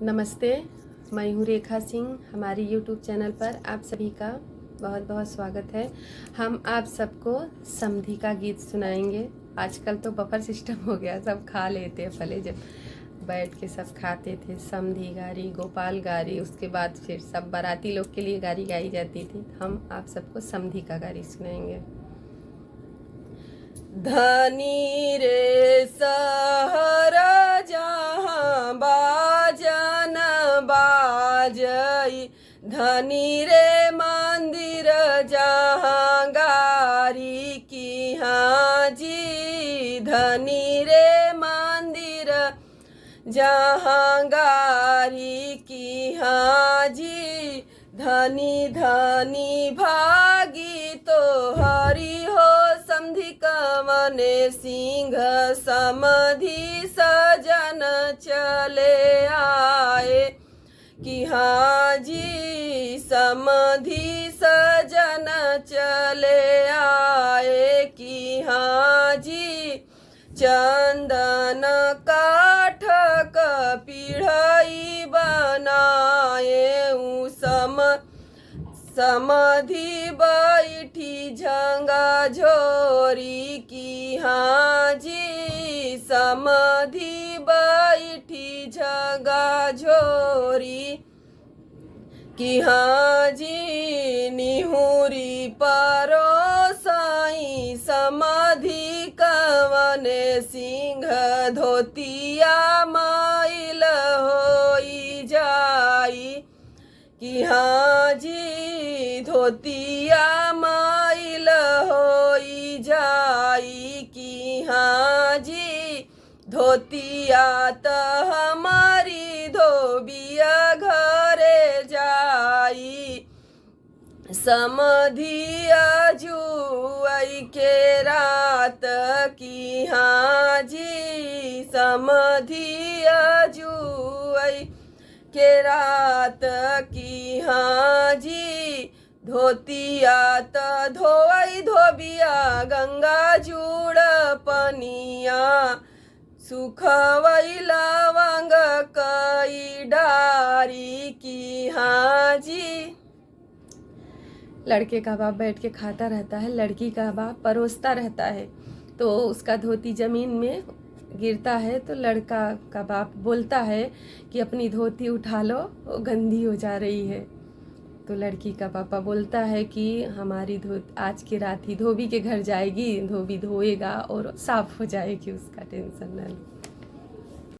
नमस्ते, मैं हूँ रेखा सिंह। हमारी यूट्यूब चैनल पर आप सभी का बहुत बहुत स्वागत है। हम आप सबको समधी का गीत सुनाएंगे। आजकल तो बफर सिस्टम हो गया, सब खा लेते हैं। पहले जब बैठ के सब खाते थे, समधी गारी, गोपाल गारी, उसके बाद फिर सब बाराती लोग के लिए गारी गाई जाती थी। हम आप सबको समधी का गारी सुनाएंगे। धनी रे सहर जहाँ बाजन बाजई, धनी रे मंदिर जहाँ गारी की हाजी, धनी रे मंदिर जहाँ गारी की हाजी, धनी धनी भागी तो हरि हो समधी कवने सिंह समधी सजन चले आए, कि हाजी समधी सजन चले आए, कि हाजी चंदन काठ का पीढ़ई बनाए, समधी बैठी झंगा झोरी, की हाजी समधी बैठी झंगा झोरी, कि हाजी निहुरी परोसाई समधी कवने सिंह धोतिया मैल होई जाई, कि हाजी धोतिया मैल होई जाई, कि हाजी धोतिया त हमारी धोबिया घरे जाई, समधी जुआई के रात, की हाजी समधी जुआई के रात, की हाजी धोतिया त धोई धोबिया गंगा जुड़ पनिया, सुखवई लवंग कई डारी, की हाजी। लड़के का बाप बैठ के खाता रहता है, लड़की का बाप परोसता रहता है, तो उसका धोती जमीन में गिरता है तो लड़का का बाप बोलता है कि अपनी धोती उठा लो, वो गंदी हो जा रही है। तो लड़की का पापा बोलता है कि हमारी धोती आज की रात ही धोबी के घर जाएगी, धोबी धोएगा और साफ हो जाएगी, उसका टेंशन न लो।